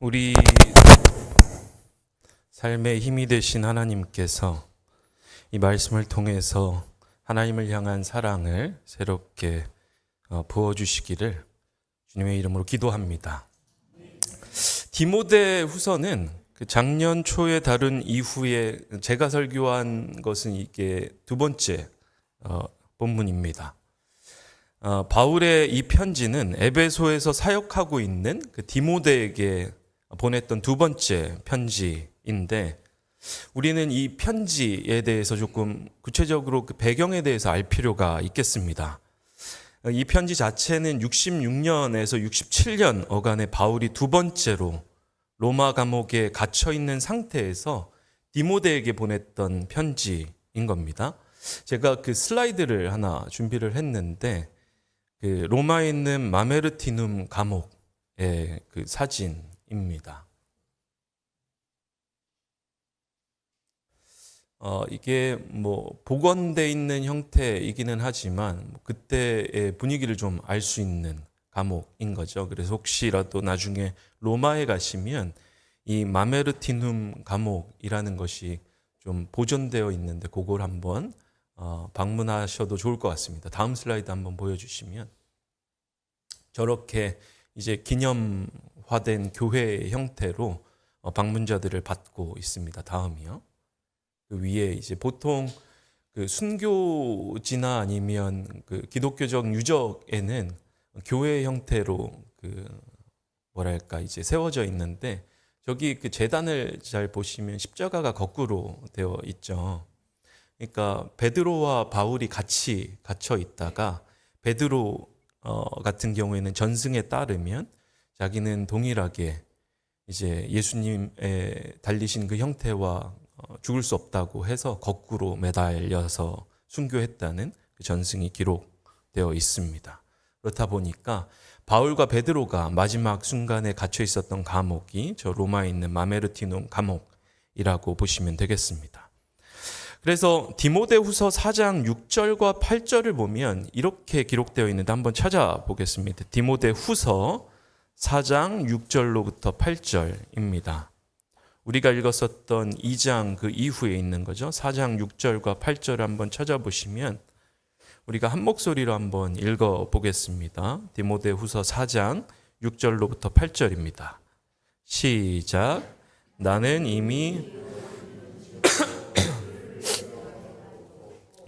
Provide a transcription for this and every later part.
우리 삶의 힘이 되신 하나님께서 이 말씀을 통해서 하나님을 향한 사랑을 새롭게 부어주시기를 주님의 이름으로 기도합니다. 디모데 후서는 작년 초에 다룬 이후에 제가 설교한 것은 이게 두 번째 본문입니다. 바울의 이 편지는 에베소에서 사역하고 있는 디모데에게 보냈던 두 번째 편지인데, 우리는 이 편지에 대해서 조금 구체적으로 그 배경에 대해서 알 필요가 있겠습니다. 이 편지 자체는 66년에서 67년 어간에 바울이 두 번째로 로마 감옥에 갇혀 있는 상태에서 디모데에게 보냈던 편지인 겁니다. 제가 그 슬라이드를 하나 준비를 했는데, 그 로마에 있는 마메르티눔 감옥의 그 사진입니다. 이게 뭐 복원되어 있는 형태이기는 하지만 그때의 분위기를 좀 알 수 있는 감옥인 거죠. 그래서 혹시라도 나중에 로마에 가시면 이 마메르티눔 감옥이라는 것이 좀 보존되어 있는데 그걸 한번 방문하셔도 좋을 것 같습니다. 다음 슬라이드 한번 보여주시면 저렇게 이제 기념화된 교회 형태로 방문자들을 받고 있습니다. 다음이요. 그 위에 이제 보통 그 순교지나 아니면 그 기독교적 유적에는 교회 형태로 이제 세워져 있는데, 저기 그 제단을 잘 보시면 십자가가 거꾸로 되어 있죠. 그러니까 베드로와 바울이 같이 갇혀 있다가 베드로 같은 경우에는 전승에 따르면 자기는 동일하게 이제 예수님의 달리신 그 형태와 죽을 수 없다고 해서 거꾸로 매달려서 순교했다는 그 전승이 기록되어 있습니다. 그렇다 보니까 바울과 베드로가 마지막 순간에 갇혀 있었던 감옥이 저 로마에 있는 마메르티눔 감옥이라고 보시면 되겠습니다. 그래서 디모데후서 4장 6절과 8절을 보면 이렇게 기록되어 있는데 한번 찾아보겠습니다. 디모데후서 4장 6절로부터 8절입니다. 우리가 읽었었던 2장 그 이후에 있는 거죠. 4장 6절과 8절을 한번 찾아보시면 우리가 한 목소리로 한번 읽어보겠습니다. 디모데후서 4장 6절로부터 8절입니다. 시작. 나는 이미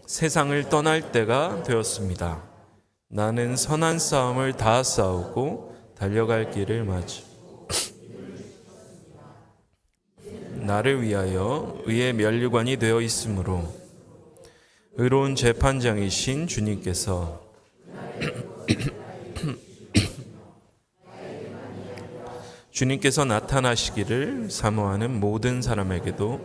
세상을 떠날 때가 되었습니다. 나는 선한 싸움을 다 싸우고 달려갈 길을 마치 나를 위하여 의의 면류관이 되어 있으므로 의로운 재판장이신 주님께서 주님께서 나타나시기를 사모하는 모든 사람에게도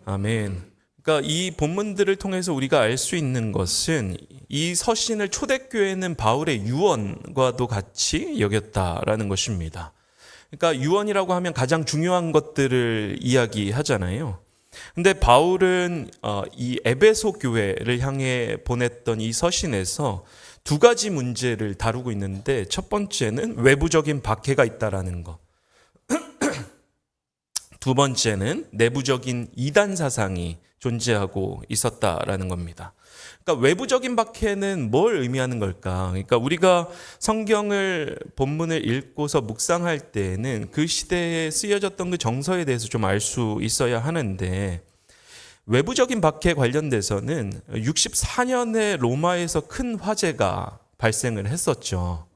아멘. 그러니까 이 본문들을 통해서 우리가 알 수 있는 것은 이 서신을 초대교회는 바울의 유언과도 같이 여겼다라는 것입니다. 그러니까 유언이라고 하면 가장 중요한 것들을 이야기하잖아요. 근데 바울은 이 에베소 교회를 향해 보냈던 이 서신에서 두 가지 문제를 다루고 있는데, 첫 번째는 외부적인 박해가 있다라는 것. 두 번째는 내부적인 이단 사상이 존재하고 있었다라는 겁니다. 그러니까 외부적인 박해는 뭘 의미하는 걸까? 그러니까 우리가 성경을 본문을 읽고서 묵상할 때에는 그 시대에 쓰여졌던 그 정서에 대해서 좀 알 수 있어야 하는데, 외부적인 박해에 관련돼서는 64년에 로마에서 큰 화재가 발생을 했었죠.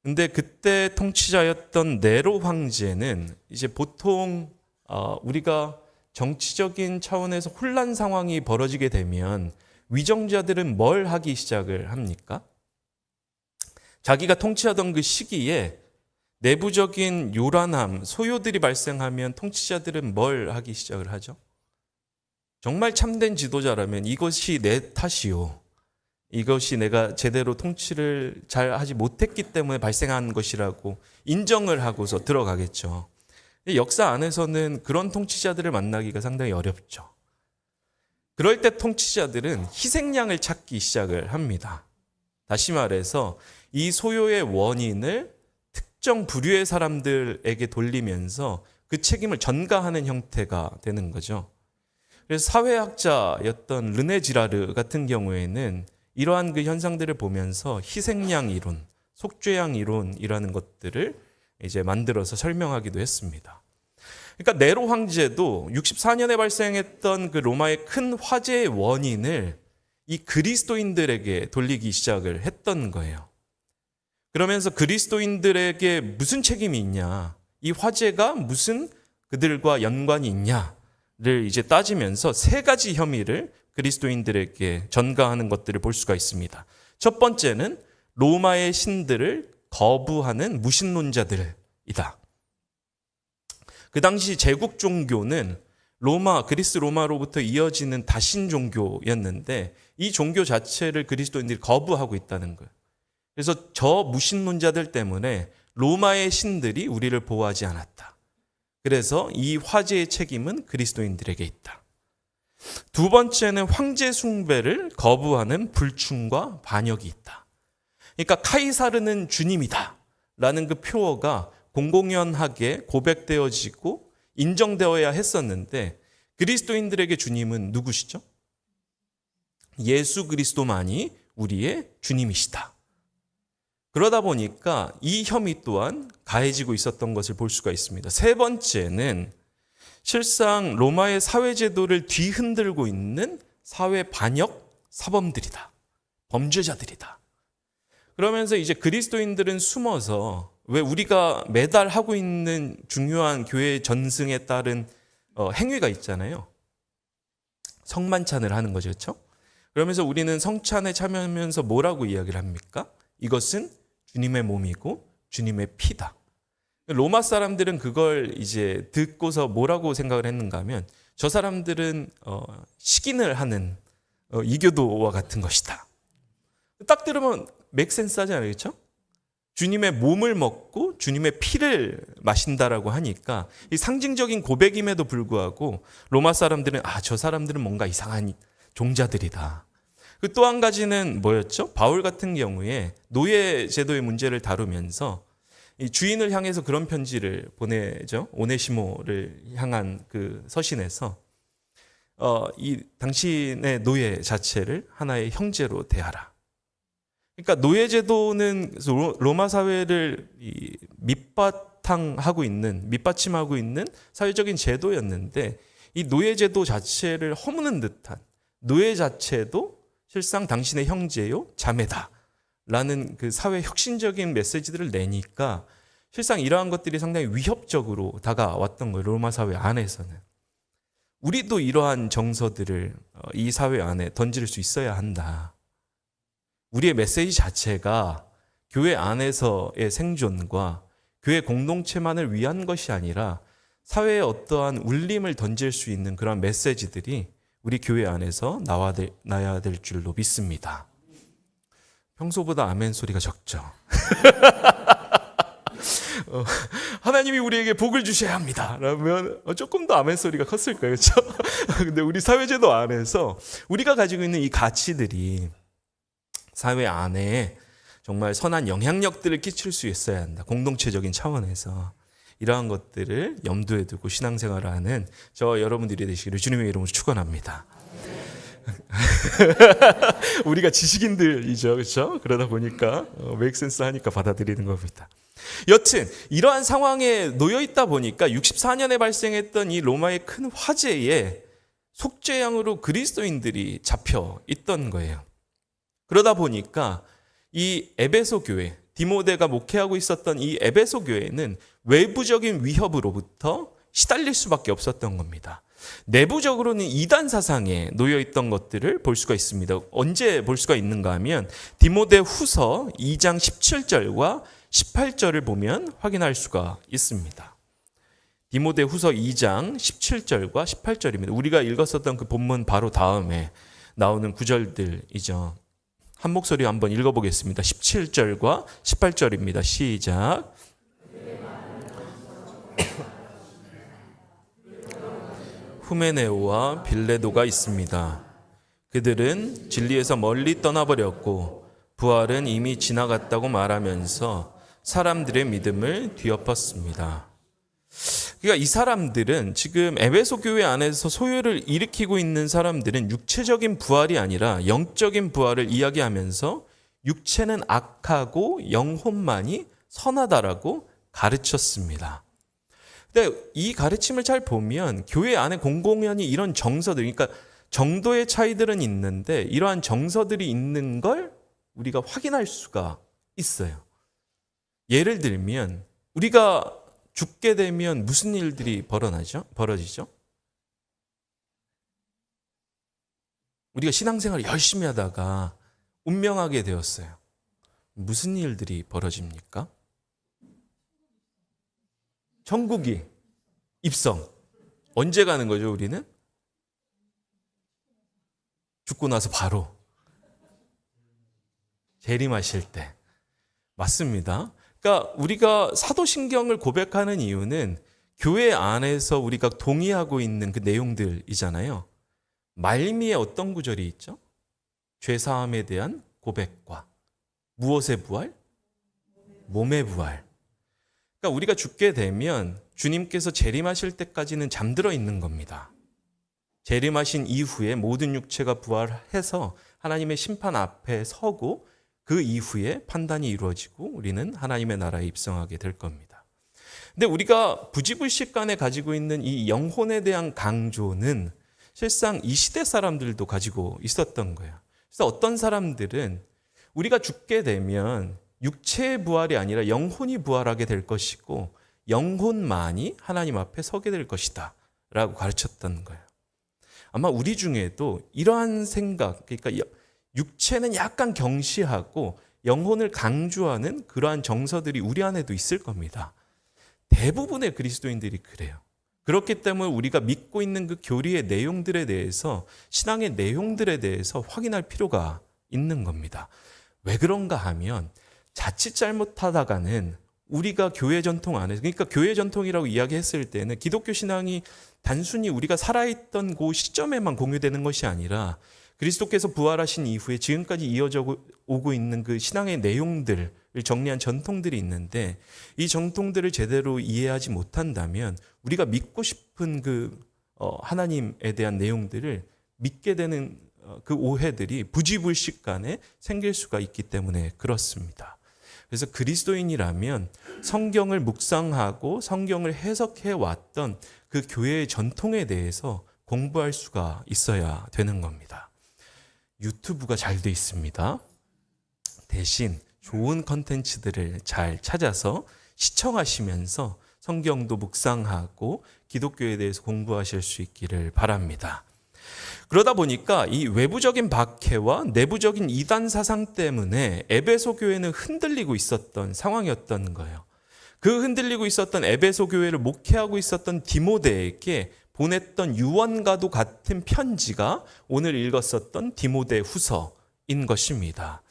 근데 그때 통치자였던 네로 황제는 이제 보통 우리가 정치적인 차원에서 혼란 상황이 벌어지게 되면 위정자들은 뭘 하기 시작을 합니까? 자기가 통치하던 그 시기에 내부적인 요란함, 소요들이 발생하면 통치자들은 뭘 하기 시작을 하죠? 정말 참된 지도자라면 이것이 내 탓이요, 이것이 내가 제대로 통치를 잘 하지 못했기 때문에 발생한 것이라고 인정을 하고서 들어가겠죠. 역사 안에서는 그런 통치자들을 만나기가 상당히 어렵죠. 그럴 때 통치자들은 희생양을 찾기 시작을 합니다. 다시 말해서 이 소요의 원인을 특정 부류의 사람들에게 돌리면서 그 책임을 전가하는 형태가 되는 거죠. 그래서 사회학자였던 르네 지라르 같은 경우에는 이러한 그 현상들을 보면서 희생양 이론, 속죄양 이론이라는 것들을 이제 만들어서 설명하기도 했습니다. 그러니까 네로 황제도 64년에 발생했던 그 로마의 큰 화재의 원인을 이 그리스도인들에게 돌리기 시작을 했던 거예요. 그러면서 그리스도인들에게 무슨 책임이 있냐, 이 화재가 무슨 그들과 연관이 있냐를 이제 따지면서 세 가지 혐의를 그리스도인들에게 전가하는 것들을 볼 수가 있습니다. 첫 번째는 로마의 신들을 거부하는 무신론자들이다. 그 당시 제국 종교는 그리스 로마로부터 이어지는 다신 종교였는데 이 종교 자체를 그리스도인들이 거부하고 있다는 거예요. 그래서 저 무신론자들 때문에 로마의 신들이 우리를 보호하지 않았다. 그래서 이 화재의 책임은 그리스도인들에게 있다. 두 번째는 황제 숭배를 거부하는 불충과 반역이 있다. 그러니까 카이사르는 주님이다 라는 그 표어가 공공연하게 고백되어지고 인정되어야 했었는데 그리스도인들에게 주님은 누구시죠? 예수 그리스도만이 우리의 주님이시다. 그러다 보니까 이 혐의 또한 가해지고 있었던 것을 볼 수가 있습니다. 세 번째는 실상 로마의 사회제도를 뒤흔들고 있는 사회 반역 사범들이다. 범죄자들이다. 그러면서 이제 그리스도인들은 숨어서 왜 우리가 매달 하고 있는 중요한 교회 전승에 따른 행위가 있잖아요. 성만찬을 하는 거죠. 그렇죠? 그러면서 우리는 성찬에 참여하면서 뭐라고 이야기를 합니까? 이것은 주님의 몸이고 주님의 피다. 로마 사람들은 그걸 이제 듣고서 뭐라고 생각을 했는가 하면 저 사람들은 식인을 하는 이교도와 같은 것이다. 딱 들으면 맥센스 하지 않아요? 그렇죠? 주님의 몸을 먹고 주님의 피를 마신다라고 하니까 이 상징적인 고백임에도 불구하고 로마 사람들은 저 사람들은 뭔가 이상한 종자들이다. 그 또 한 가지는 뭐였죠? 바울 같은 경우에 노예 제도의 문제를 다루면서 이 주인을 향해서 그런 편지를 보내죠. 오네시모를 향한 그 서신에서 이 당신의 노예 자체를 하나의 형제로 대하라. 그러니까 노예 제도는 로마 사회를 밑바탕하고 있는, 밑받침하고 있는 사회적인 제도였는데 이 노예 제도 자체를 허무는 듯한 노예 자체도 실상 당신의 형제요 자매다 라는 그 사회 혁신적인 메시지들을 내니까 실상 이러한 것들이 상당히 위협적으로 다가왔던 거예요. 로마 사회 안에서는. 우리도 이러한 정서들을 이 사회 안에 던질 수 있어야 한다. 우리의 메시지 자체가 교회 안에서의 생존과 교회 공동체만을 위한 것이 아니라 사회에 어떠한 울림을 던질 수 있는 그런 메시지들이 우리 교회 안에서 나야 될 줄로 믿습니다. 평소보다 아멘 소리가 적죠. 하나님이 우리에게 복을 주셔야 합니다. 라면 조금 더 아멘 소리가 컸을 거예요. 그렇죠? 근데 우리 사회제도 안에서 우리가 가지고 있는 이 가치들이 사회 안에 정말 선한 영향력들을 끼칠 수 있어야 한다. 공동체적인 차원에서. 이러한 것들을 염두에 두고 신앙생활을 하는 저 여러분들이 되시기를 주님의 이름으로 축원합니다. 우리가 지식인들이죠. 그렇죠? 그러다 보니까 메이크센스 하니까 받아들이는 겁니다. 여튼 이러한 상황에 놓여 있다 보니까 64년에 발생했던 이 로마의 큰 화재에 속죄양으로 그리스도인들이 잡혀 있던 거예요. 그러다 보니까 이 에베소 교회, 디모데가 목회하고 있었던 이 에베소 교회는 외부적인 위협으로부터 시달릴 수밖에 없었던 겁니다. 내부적으로는 이단 사상에 놓여 있던 것들을 볼 수가 있습니다. 언제 볼 수가 있는가 하면 디모데 후서 2장 17절과 18절을 보면 확인할 수가 있습니다. 디모데 후서 2장 17절과 18절입니다. 우리가 읽었었던 그 본문 바로 다음에 나오는 구절들이죠. 한 목소리 한번 읽어보겠습니다. 17절과 18절입니다. 시작. 후메네오와 빌레도가 있습니다. 그들은 진리에서 멀리 떠나버렸고 부활은 이미 지나갔다고 말하면서 사람들의 믿음을 뒤엎었습니다. 그러니까 이 사람들은 지금 에베소 교회 안에서 소요를 일으키고 있는 사람들은 육체적인 부활이 아니라 영적인 부활을 이야기하면서 육체는 악하고 영혼만이 선하다라고 가르쳤습니다. 근데 이 가르침을 잘 보면 교회 안에 공공연히 이런 정서들, 그러니까 정도의 차이들은 있는데 이러한 정서들이 있는 걸 우리가 확인할 수가 있어요. 예를 들면 우리가 죽게 되면 무슨 일들이 벌어지죠? 우리가 신앙생활을 열심히 하다가 운명하게 되었어요. 무슨 일들이 벌어집니까? 천국이 입성. 언제 가는 거죠, 우리는? 죽고 나서 바로 재림하실 때. 맞습니다. 그러니까 우리가 사도신경을 고백하는 이유는 교회 안에서 우리가 동의하고 있는 그 내용들이잖아요. 말미에 어떤 구절이 있죠? 죄사함에 대한 고백과 무엇의 부활? 몸의 부활. 그러니까 우리가 죽게 되면 주님께서 재림하실 때까지는 잠들어 있는 겁니다. 재림하신 이후에 모든 육체가 부활해서 하나님의 심판 앞에 서고 그 이후에 판단이 이루어지고 우리는 하나님의 나라에 입성하게 될 겁니다. 근데 우리가 부지불식간에 가지고 있는 이 영혼에 대한 강조는 실상 이 시대 사람들도 가지고 있었던 거예요. 그래서 어떤 사람들은 우리가 죽게 되면 육체의 부활이 아니라 영혼이 부활하게 될 것이고 영혼만이 하나님 앞에 서게 될 것이다 라고 가르쳤던 거예요. 아마 우리 중에도 이러한 생각, 그러니까 육체는 약간 경시하고 영혼을 강조하는 그러한 정서들이 우리 안에도 있을 겁니다. 대부분의 그리스도인들이 그래요. 그렇기 때문에 우리가 믿고 있는 그 교리의 내용들에 대해서, 신앙의 내용들에 대해서 확인할 필요가 있는 겁니다. 왜 그런가 하면 자칫 잘못하다가는 우리가 교회 전통 안에서, 그러니까 교회 전통이라고 이야기했을 때는 기독교 신앙이 단순히 우리가 살아있던 그 시점에만 공유되는 것이 아니라 그리스도께서 부활하신 이후에 지금까지 이어져 오고 있는 그 신앙의 내용들을 정리한 전통들이 있는데 이 전통들을 제대로 이해하지 못한다면 우리가 믿고 싶은 그 하나님에 대한 내용들을 믿게 되는 그 오해들이 부지불식간에 생길 수가 있기 때문에 그렇습니다. 그래서 그리스도인이라면 성경을 묵상하고 성경을 해석해 왔던 그 교회의 전통에 대해서 공부할 수가 있어야 되는 겁니다. 유튜브가 잘 돼 있습니다. 대신 좋은 컨텐츠들을 잘 찾아서 시청하시면서 성경도 묵상하고 기독교에 대해서 공부하실 수 있기를 바랍니다. 그러다 보니까 이 외부적인 박해와 내부적인 이단 사상 때문에 에베소 교회는 흔들리고 있었던 상황이었던 거예요. 그 흔들리고 있었던 에베소 교회를 목회하고 있었던 디모데에게 보냈던 유언과도 같은 편지가 오늘 읽었었던 디모데 후서인 것입니다.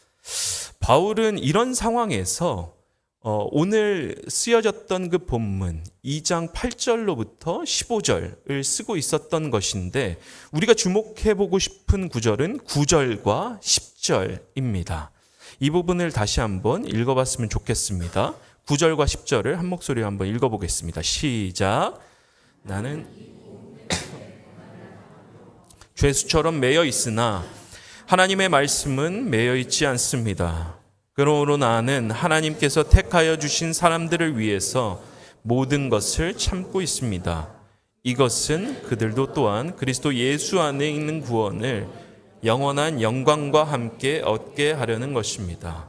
바울은 이런 상황에서 오늘 쓰여졌던 그 본문 2장 8절로부터 15절을 쓰고 있었던 것인데 우리가 주목해 보고 싶은 구절은 9절과 10절입니다. 이 부분을 다시 한번 읽어봤으면 좋겠습니다. 9절과 10절을 한 목소리로 한번 읽어보겠습니다. 시작. 나는 죄수처럼 매여 있으나 하나님의 말씀은 매여 있지 않습니다. 그러므로 나는 하나님께서 택하여 주신 사람들을 위해서 모든 것을 참고 있습니다. 이것은 그들도 또한 그리스도 예수 안에 있는 구원을 영원한 영광과 함께 얻게 하려는 것입니다.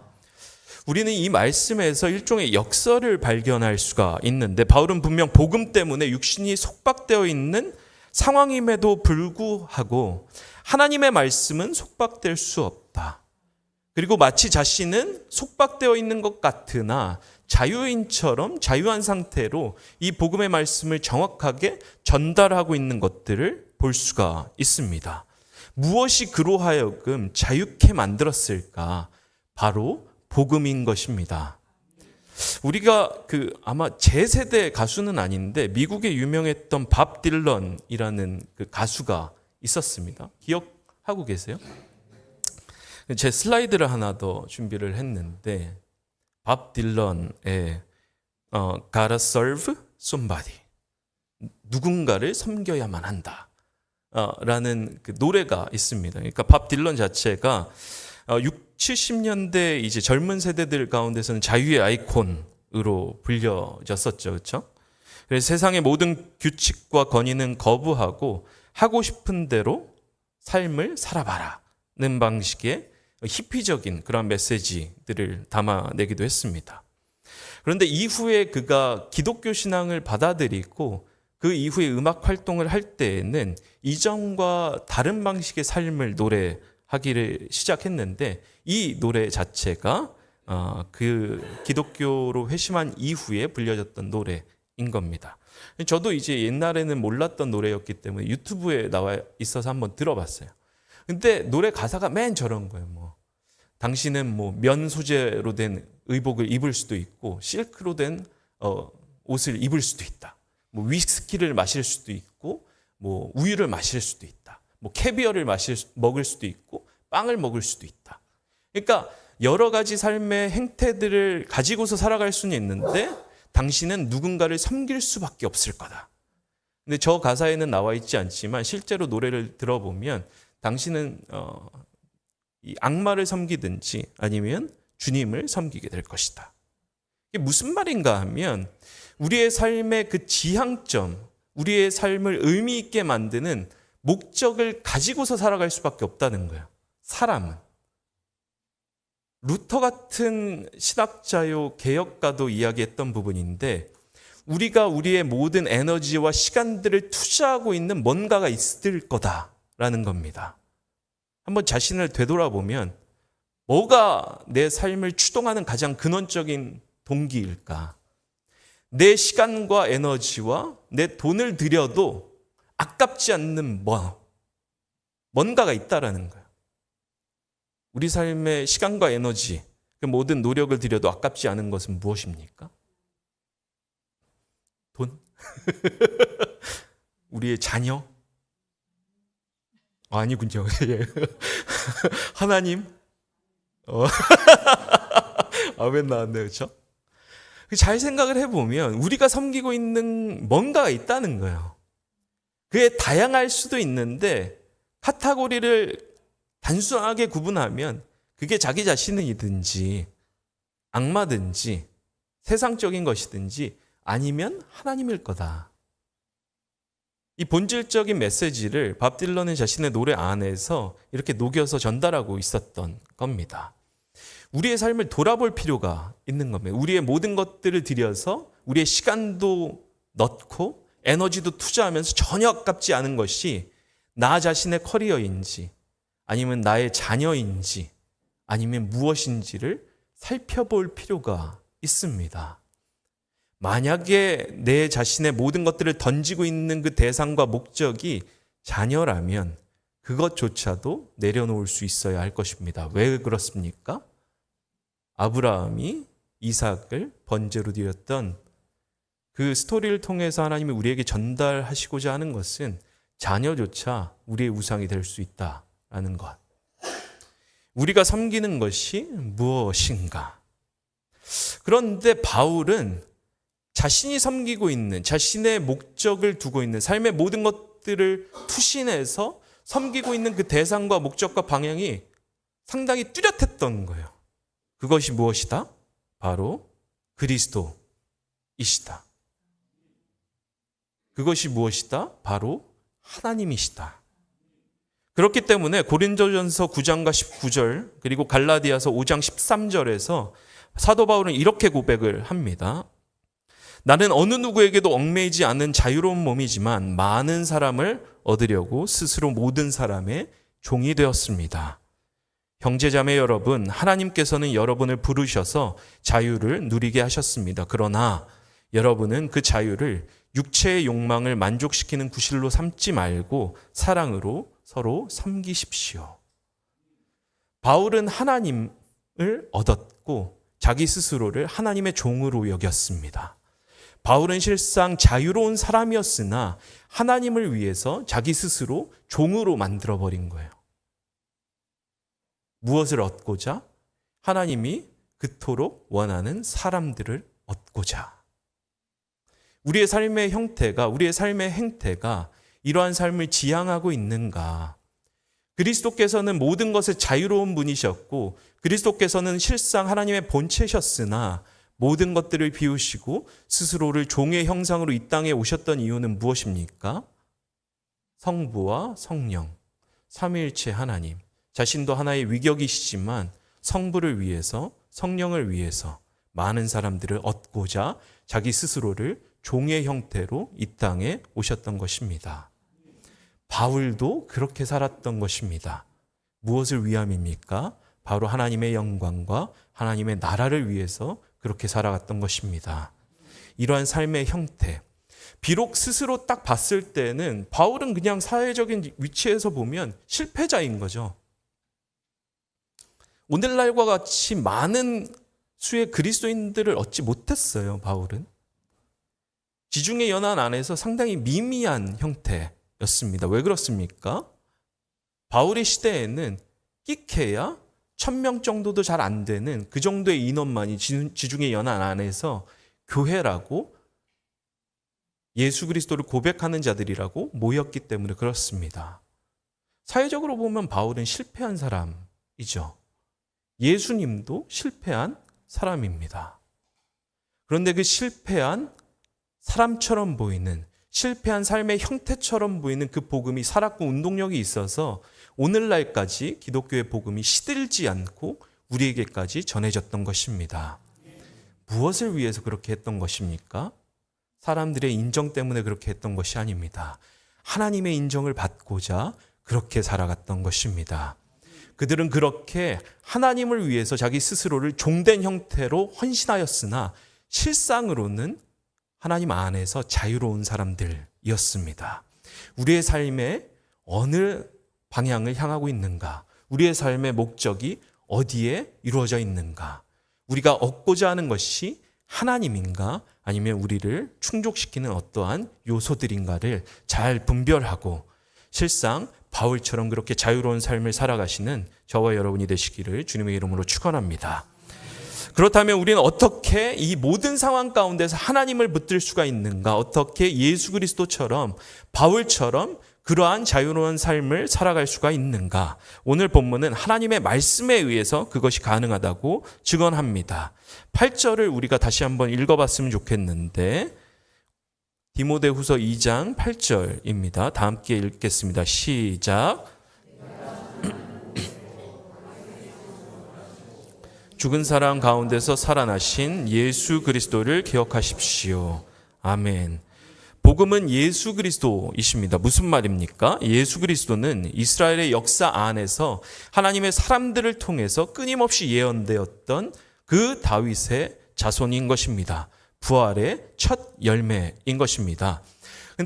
우리는 이 말씀에서 일종의 역설을 발견할 수가 있는데 바울은 분명 복음 때문에 육신이 속박되어 있는 상황임에도 불구하고 하나님의 말씀은 속박될 수 없다. 그리고 마치 자신은 속박되어 있는 것 같으나 자유인처럼 자유한 상태로 이 복음의 말씀을 정확하게 전달하고 있는 것들을 볼 수가 있습니다. 무엇이 그로 하여금 자유케 만들었을까? 바로 복음인 것입니다. 우리가 아마 제 세대 가수는 아닌데 미국에 유명했던 밥 딜런이라는 그 가수가 있었습니다. 기억하고 계세요? 제 슬라이드를 하나 더 준비를 했는데 밥 딜런의 Gotta serve somebody. 누군가를 섬겨야만 한다. 라는 그 노래가 있습니다. 그러니까 밥 딜런 자체가 6, 70년대 이제 젊은 세대들 가운데서는 자유의 아이콘으로 불려졌었죠. 그렇죠? 그래서 세상의 모든 규칙과 권위는 거부하고 하고 싶은 대로 삶을 살아봐라는 방식의 히피적인 그런 메시지들을 담아내기도 했습니다. 그런데 이후에 그가 기독교 신앙을 받아들이고 그 이후에 음악 활동을 할 때에는 이전과 다른 방식의 삶을 노래하기를 시작했는데 이 노래 자체가 그 기독교로 회심한 이후에 불려졌던 노래인 겁니다. 저도 이제 옛날에는 몰랐던 노래였기 때문에 유튜브에 나와 있어서 한번 들어봤어요. 근데 노래 가사가 맨 저런 거예요. 뭐 당신은 뭐 면 소재로 된 의복을 입을 수도 있고 실크로 된 옷을 입을 수도 있다. 뭐 위스키를 마실 수도 있고 뭐 우유를 마실 수도 있다. 뭐 캐비어를 먹을 수도 있고 빵을 먹을 수도 있다. 그러니까 여러 가지 삶의 행태들을 가지고서 살아갈 수는 있는데 당신은 누군가를 섬길 수밖에 없을 거다. 근데 저 가사에는 나와 있지 않지만 실제로 노래를 들어보면 당신은 이 악마를 섬기든지 아니면 주님을 섬기게 될 것이다. 이게 무슨 말인가 하면 우리의 삶의 그 지향점, 우리의 삶을 의미 있게 만드는 목적을 가지고서 살아갈 수밖에 없다는 거예요. 사람은. 루터 같은 신학자요 개혁가도 이야기했던 부분인데 우리가 우리의 모든 에너지와 시간들을 투자하고 있는 뭔가가 있을 거다라는 겁니다. 한번 자신을 되돌아보면 뭐가 내 삶을 추동하는 가장 근원적인 동기일까? 내 시간과 에너지와 내 돈을 들여도 아깝지 않는 뭔가가 있다라는 거예요. 우리 삶의 시간과 에너지, 그 모든 노력을 들여도 아깝지 않은 것은 무엇입니까? 돈? 우리의 자녀? 아니군요. 하나님? 아멘 나왔네요. 그렇죠? 잘 생각을 해보면 우리가 섬기고 있는 뭔가가 있다는 거예요. 그게 다양할 수도 있는데 카테고리를 단순하게 구분하면 그게 자기 자신이든지 악마든지 세상적인 것이든지 아니면 하나님일 거다. 이 본질적인 메시지를 밥 딜런은 자신의 노래 안에서 이렇게 녹여서 전달하고 있었던 겁니다. 우리의 삶을 돌아볼 필요가 있는 겁니다. 우리의 모든 것들을 들여서 우리의 시간도 넣고 에너지도 투자하면서 전혀 아깝지 않은 것이 나 자신의 커리어인지 아니면 나의 자녀인지 아니면 무엇인지를 살펴볼 필요가 있습니다. 만약에 내 자신의 모든 것들을 던지고 있는 그 대상과 목적이 자녀라면 그것조차도 내려놓을 수 있어야 할 것입니다. 왜 그렇습니까? 아브라함이 이삭을 번제로 드렸던 그 스토리를 통해서 하나님이 우리에게 전달하시고자 하는 것은 자녀조차 우리의 우상이 될 수 있다라는 것. 우리가 섬기는 것이 무엇인가? 그런데 바울은 자신이 섬기고 있는, 자신의 목적을 두고 있는 삶의 모든 것들을 투신해서 섬기고 있는 그 대상과 목적과 방향이 상당히 뚜렷했던 거예요. 그것이 무엇이다? 바로 그리스도이시다. 그것이 무엇이다? 바로 하나님이시다. 그렇기 때문에 고린도전서 9장과 19절 그리고 갈라디아서 5장 13절에서 사도 바울은 이렇게 고백을 합니다. 나는 어느 누구에게도 얽매이지 않은 자유로운 몸이지만 많은 사람을 얻으려고 스스로 모든 사람의 종이 되었습니다. 형제자매 여러분, 하나님께서는 여러분을 부르셔서 자유를 누리게 하셨습니다. 그러나 여러분은 그 자유를 육체의 욕망을 만족시키는 구실로 삼지 말고 사랑으로 서로 섬기십시오. 바울은 하나님을 얻었고 자기 스스로를 하나님의 종으로 여겼습니다. 바울은 실상 자유로운 사람이었으나 하나님을 위해서 자기 스스로 종으로 만들어버린 거예요. 무엇을 얻고자? 하나님이 그토록 원하는 사람들을 얻고자. 우리의 삶의 형태가, 우리의 삶의 행태가 이러한 삶을 지향하고 있는가? 그리스도께서는 모든 것에 자유로운 분이셨고 그리스도께서는 실상 하나님의 본체셨으나 모든 것들을 비우시고 스스로를 종의 형상으로 이 땅에 오셨던 이유는 무엇입니까? 성부와 성령, 삼위일체 하나님, 자신도 하나의 위격이시지만 성부를 위해서, 성령을 위해서 많은 사람들을 얻고자 자기 스스로를 종의 형태로 이 땅에 오셨던 것입니다. 바울도 그렇게 살았던 것입니다. 무엇을 위함입니까? 바로 하나님의 영광과 하나님의 나라를 위해서 그렇게 살아갔던 것입니다. 이러한 삶의 형태, 비록 스스로 딱 봤을 때는 바울은 그냥 사회적인 위치에서 보면 실패자인 거죠. 오늘날과 같이 많은 수의 그리스도인들을 얻지 못했어요. 바울은 지중해 연안 안에서 상당히 미미한 형태였습니다. 왜 그렇습니까? 바울의 시대에는 끼케야 1000명 정도도 잘 안 되는 그 정도의 인원만이 지중해 연안 안에서 교회라고 예수 그리스도를 고백하는 자들이라고 모였기 때문에 그렇습니다. 사회적으로 보면 바울은 실패한 사람이죠. 예수님도 실패한 사람입니다. 그런데 그 실패한 사람처럼 보이는, 실패한 삶의 형태처럼 보이는 그 복음이 살았고 운동력이 있어서 오늘날까지 기독교의 복음이 시들지 않고 우리에게까지 전해졌던 것입니다. 무엇을 위해서 그렇게 했던 것입니까? 사람들의 인정 때문에 그렇게 했던 것이 아닙니다. 하나님의 인정을 받고자 그렇게 살아갔던 것입니다. 그들은 그렇게 하나님을 위해서 자기 스스로를 종된 형태로 헌신하였으나 실상으로는 하나님 안에서 자유로운 사람들이었습니다. 우리의 삶에 어느 방향을 향하고 있는가? 우리의 삶의 목적이 어디에 이루어져 있는가? 우리가 얻고자 하는 것이 하나님인가? 아니면 우리를 충족시키는 어떠한 요소들인가를 잘 분별하고 실상 바울처럼 그렇게 자유로운 삶을 살아가시는 저와 여러분이 되시기를 주님의 이름으로 축원합니다. 그렇다면 우리는 어떻게 이 모든 상황 가운데서 하나님을 붙들 수가 있는가? 어떻게 예수 그리스도처럼 바울처럼 그러한 자유로운 삶을 살아갈 수가 있는가? 오늘 본문은 하나님의 말씀에 의해서 그것이 가능하다고 증언합니다. 8절을 우리가 다시 한번 읽어봤으면 좋겠는데 디모데후서 2장 8절입니다. 다 함께 읽겠습니다. 시작. 죽은 사람 가운데서 살아나신 예수 그리스도를 기억하십시오. 아멘. 복음은 예수 그리스도이십니다. 무슨 말입니까? 예수 그리스도는 이스라엘의 역사 안에서 하나님의 사람들을 통해서 끊임없이 예언되었던 그 다윗의 자손인 것입니다. 부활의 첫 열매인 것입니다.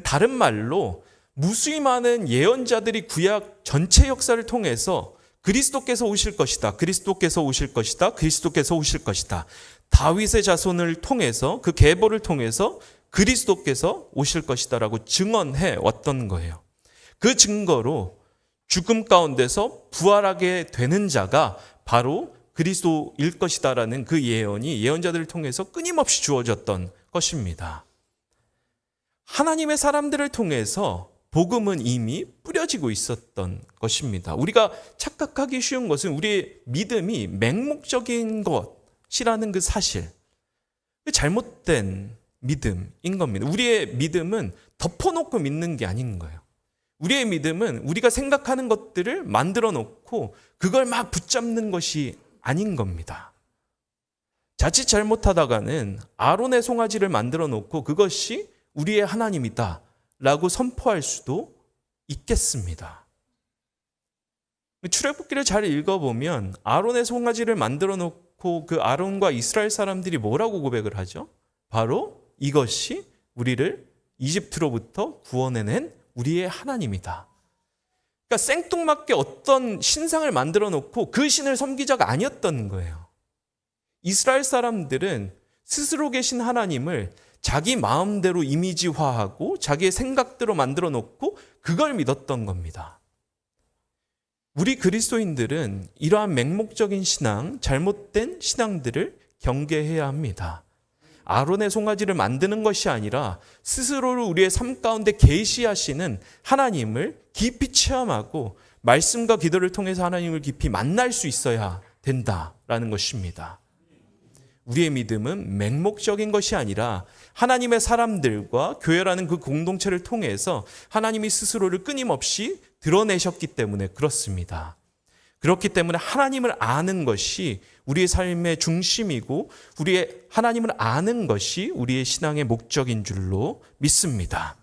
다른 말로 무수히 많은 예언자들이 구약 전체 역사를 통해서 그리스도께서 오실 것이다. 그리스도께서 오실 것이다. 그리스도께서 오실 것이다. 다윗의 자손을 통해서 그 계보를 통해서 그리스도께서 오실 것이다라고 증언해 왔던 거예요. 그 증거로 죽음 가운데서 부활하게 되는 자가 바로 그리스도일 것이다라는 그 예언이 예언자들을 통해서 끊임없이 주어졌던 것입니다. 하나님의 사람들을 통해서 복음은 이미 뿌려지고 있었던 것입니다. 우리가 착각하기 쉬운 것은 우리의 믿음이 맹목적인 것이라는 그 사실, 잘못된 믿음인 겁니다. 우리의 믿음은 덮어놓고 믿는 게 아닌 거예요. 우리의 믿음은 우리가 생각하는 것들을 만들어 놓고 그걸 막 붙잡는 것이 아닌 겁니다. 자칫 잘못하다가는 아론의 송아지를 만들어 놓고 그것이 우리의 하나님이다 라고 선포할 수도 있겠습니다. 출애굽기를 잘 읽어보면 아론의 송아지를 만들어 놓고 그 아론과 이스라엘 사람들이 뭐라고 고백을 하죠? 바로 이것이 우리를 이집트로부터 구원해낸 우리의 하나님이다. 그러니까 생뚱맞게 어떤 신상을 만들어 놓고 그 신을 섬기자가 아니었던 거예요. 이스라엘 사람들은 스스로 계신 하나님을 자기 마음대로 이미지화하고 자기의 생각대로 만들어 놓고 그걸 믿었던 겁니다. 우리 그리스도인들은 이러한 맹목적인 신앙, 잘못된 신앙들을 경계해야 합니다. 아론의 송아지를 만드는 것이 아니라 스스로를 우리의 삶 가운데 계시하시는 하나님을 깊이 체험하고 말씀과 기도를 통해서 하나님을 깊이 만날 수 있어야 된다라는 것입니다. 우리의 믿음은 맹목적인 것이 아니라 하나님의 사람들과 교회라는 그 공동체를 통해서 하나님이 스스로를 끊임없이 드러내셨기 때문에 그렇습니다. 그렇기 때문에 하나님을 아는 것이 우리의 삶의 중심이고 우리의 하나님을 아는 것이 우리의 신앙의 목적인 줄로 믿습니다.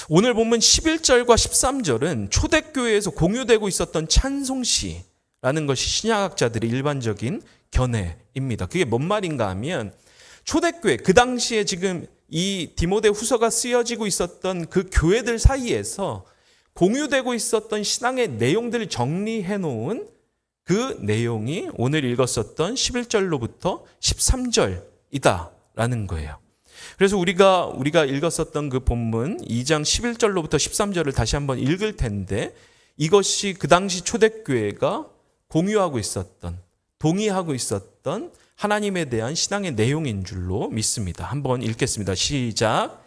오늘 본문 11절과 13절은 초대교회에서 공유되고 있었던 찬송시라는 것이 신약학자들의 일반적인 견해입니다. 그게 뭔 말인가 하면 초대교회, 그 당시에 지금 이 디모데 후서가 쓰여지고 있었던 그 교회들 사이에서 공유되고 있었던 신앙의 내용들을 정리해 놓은 그 내용이 오늘 읽었었던 11절로부터 13절이다라는 거예요. 그래서 우리가 읽었었던 그 본문 2장 11절로부터 13절을 다시 한번 읽을 텐데 이것이 그 당시 초대교회가 공유하고 있었던, 동의하고 있었던 하나님에 대한 신앙의 내용인 줄로 믿습니다. 한번 읽겠습니다. 시작.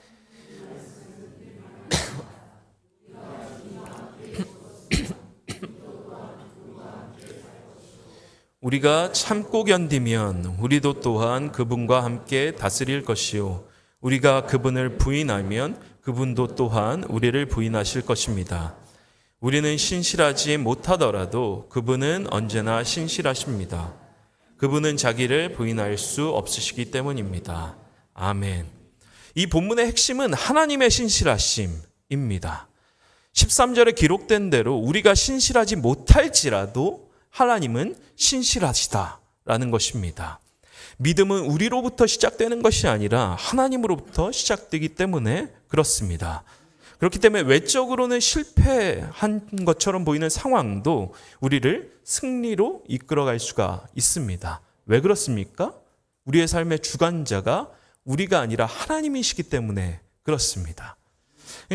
우리가 참고 견디면 우리도 또한 그분과 함께 다스릴 것이요 우리가 그분을 부인하면 그분도 또한 우리를 부인하실 것입니다. 우리는 신실하지 못하더라도 그분은 언제나 신실하십니다. 그분은 자기를 부인할 수 없으시기 때문입니다. 아멘. 이 본문의 핵심은 하나님의 신실하심입니다. 13절에 기록된 대로 우리가 신실하지 못할지라도 하나님은 신실하시다라는 것입니다. 믿음은 우리로부터 시작되는 것이 아니라 하나님으로부터 시작되기 때문에 그렇습니다. 그렇기 때문에 외적으로는 실패한 것처럼 보이는 상황도 우리를 승리로 이끌어갈 수가 있습니다. 왜 그렇습니까? 우리의 삶의 주관자가 우리가 아니라 하나님이시기 때문에 그렇습니다.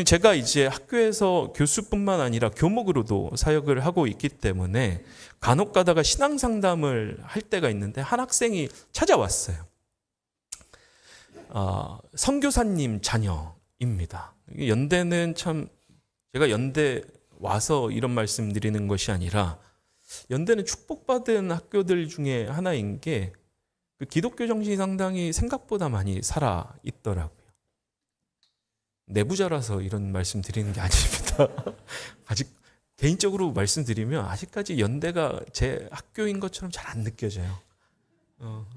제가 이제 학교에서 교수뿐만 아니라 교목으로도 사역을 하고 있기 때문에 간혹 가다가 신앙 상담을 할 때가 있는데 한 학생이 찾아왔어요. 선교사님 자녀입니다. 연대는 참 제가 연대 와서 이런 말씀 드리는 것이 아니라 연대는 축복받은 학교들 중에 하나인 게 그 기독교 정신이 상당히 생각보다 많이 살아 있더라고요. 내부자라서 이런 말씀 드리는 게 아닙니다. 아직 개인적으로 말씀드리면 아직까지 연대가 제 학교인 것처럼 잘 안 느껴져요.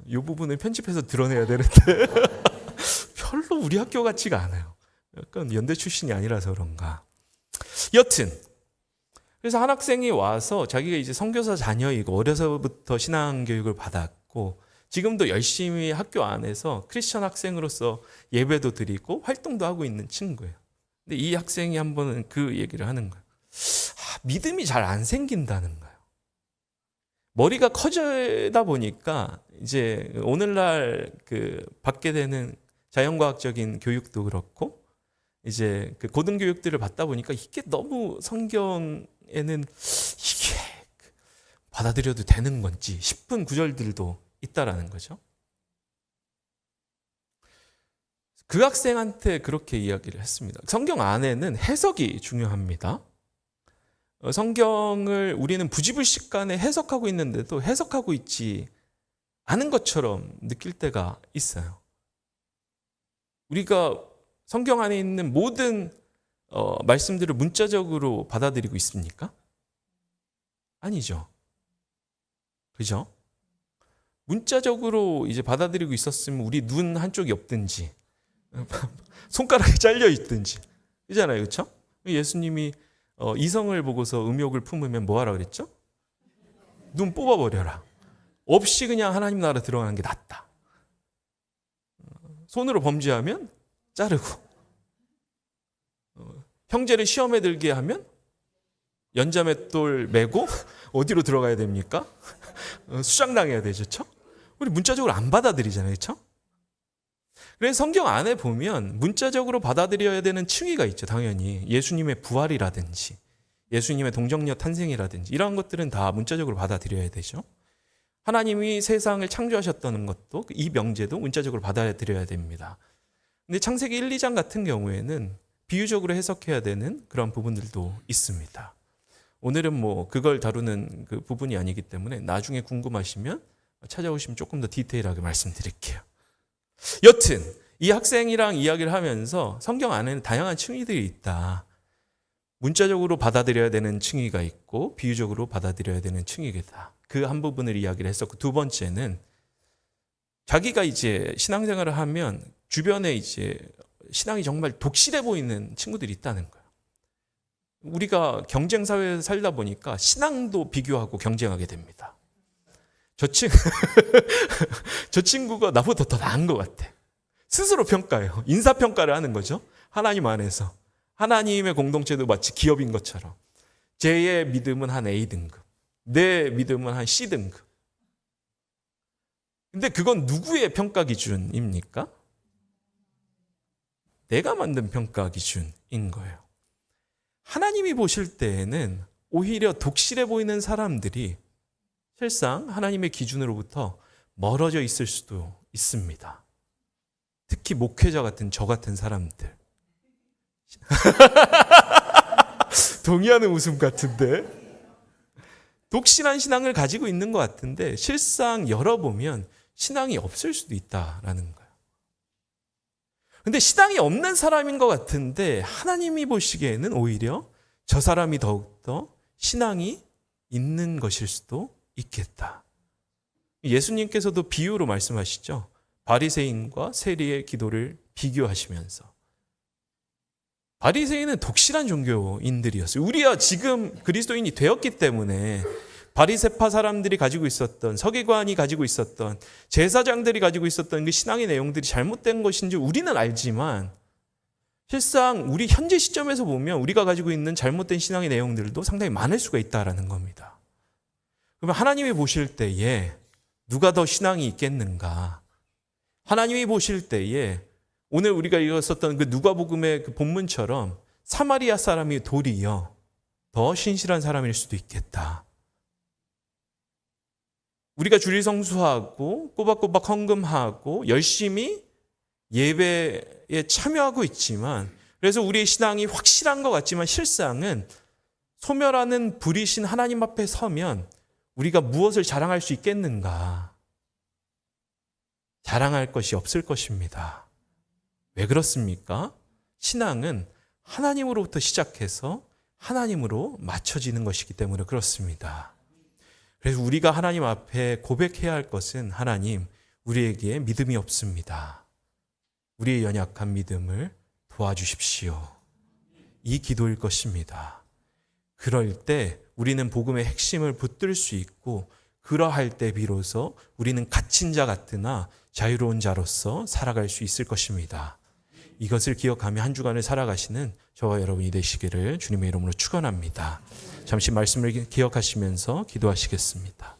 이 부분을 편집해서 드러내야 되는데 별로 우리 학교 같지가 않아요. 약간 연대 출신이 아니라서 그런가. 여튼 그래서 한 학생이 와서 자기가 이제 선교사 자녀이고 어려서부터 신앙 교육을 받았고 지금도 열심히 학교 안에서 크리스천 학생으로서 예배도 드리고 활동도 하고 있는 친구예요. 근데 이 학생이 한 번은 그 얘기를 하는 거예요. 믿음이 잘 안 생긴다는 거예요. 머리가 커지다 보니까 이제 오늘날 그 받게 되는 자연과학적인 교육도 그렇고 이제 그 고등교육들을 받다 보니까 이게 너무 성경에는 이게 받아들여도 되는 건지 싶은 구절들도 있다라는 거죠. 그 학생한테 그렇게 이야기를 했습니다. 성경 안에는 해석이 중요합니다. 성경을 우리는 부지불식간에 해석하고 있는데도 해석하고 있지 않은 것처럼 느낄 때가 있어요. 우리가 성경 안에 있는 모든 말씀들을 문자적으로 받아들이고 있습니까? 아니죠. 그죠? 문자적으로 이제 받아들이고 있었으면 우리 눈 한쪽이 없든지 손가락이 잘려 있든지 그잖아요, 그렇죠? 예수님이 이성을 보고서 음욕을 품으면 뭐 하라 그랬죠? 눈 뽑아버려라. 없이 그냥 하나님 나라 들어가는 게 낫다. 손으로 범죄하면 자르고 형제를 시험에 들게 하면 연자맷돌 메고 어디로 들어가야 됩니까? 수장당해야 되죠, 그렇죠? 우리 문자적으로 안 받아들이잖아요, 그렇죠? 그래서 성경 안에 보면 문자적으로 받아들여야 되는 층위가 있죠, 당연히. 예수님의 부활이라든지 예수님의 동정녀 탄생이라든지 이런 것들은 다 문자적으로 받아들여야 되죠. 하나님이 세상을 창조하셨다는 것도 이 명제도 문자적으로 받아들여야 됩니다. 근데 창세기 1, 2장 같은 경우에는 비유적으로 해석해야 되는 그런 부분들도 있습니다. 오늘은 뭐 그걸 다루는 그 부분이 아니기 때문에 나중에 궁금하시면 찾아오시면 조금 더 디테일하게 말씀드릴게요. 여튼 이 학생이랑 이야기를 하면서 성경 안에는 다양한 층위들이 있다. 문자적으로 받아들여야 되는 층위가 있고 비유적으로 받아들여야 되는 층위가 있다. 그 한 부분을 이야기를 했었고, 두 번째는 자기가 이제 신앙생활을 하면 주변에 이제 신앙이 정말 독실해 보이는 친구들이 있다는 거예요. 우리가 경쟁 사회에서 살다 보니까 신앙도 비교하고 경쟁하게 됩니다. 저 친구가 나보다 더 나은 것 같아. 스스로 평가해요. 인사평가를 하는 거죠. 하나님 안에서. 하나님의 공동체도 마치 기업인 것처럼. 쟤의 믿음은 한 A등급. 내 믿음은 한 C등급. 근데 그건 누구의 평가 기준입니까? 내가 만든 평가 기준인 거예요. 하나님이 보실 때에는 오히려 독실해 보이는 사람들이 실상 하나님의 기준으로부터 멀어져 있을 수도 있습니다. 특히 목회자 같은 저 같은 사람들. 동의하는 웃음 같은데. 독실한 신앙을 가지고 있는 것 같은데 실상 열어보면 신앙이 없을 수도 있다라는 거예요. 근데 신앙이 없는 사람인 것 같은데 하나님이 보시기에는 오히려 저 사람이 더욱더 신앙이 있는 것일 수도 있겠다. 예수님께서도 비유로 말씀하시죠. 바리새인과 세리의 기도를 비교하시면서. 바리새인은 독실한 종교인들이었어요. 우리야 지금 그리스도인이 되었기 때문에 바리새파 사람들이 가지고 있었던, 서기관이 가지고 있었던, 제사장들이 가지고 있었던 그 신앙의 내용들이 잘못된 것인지 우리는 알지만 실상 우리 현재 시점에서 보면 우리가 가지고 있는 잘못된 신앙의 내용들도 상당히 많을 수가 있다라는 겁니다. 그러면 하나님이 보실 때에 누가 더 신앙이 있겠는가? 하나님이 보실 때에 오늘 우리가 읽었었던 그 누가복음의 그 본문처럼 사마리아 사람이 도리어 더 신실한 사람일 수도 있겠다. 우리가 주일 성수하고 꼬박꼬박 헌금하고 열심히 예배에 참여하고 있지만 그래서 우리의 신앙이 확실한 것 같지만 실상은 소멸하는 불이신 하나님 앞에 서면 우리가 무엇을 자랑할 수 있겠는가? 자랑할 것이 없을 것입니다. 왜 그렇습니까? 신앙은 하나님으로부터 시작해서 하나님으로 맞춰지는 것이기 때문에 그렇습니다. 그래서 우리가 하나님 앞에 고백해야 할 것은 하나님, 우리에게 믿음이 없습니다. 우리의 연약한 믿음을 도와주십시오. 이 기도일 것입니다. 그럴 때 우리는 복음의 핵심을 붙들 수 있고 그러할 때 비로소 우리는 갇힌 자 같으나 자유로운 자로서 살아갈 수 있을 것입니다. 이것을 기억하며 한 주간을 살아가시는 저와 여러분이 되시기를 주님의 이름으로 축원합니다. 잠시 말씀을 기억하시면서 기도하시겠습니다.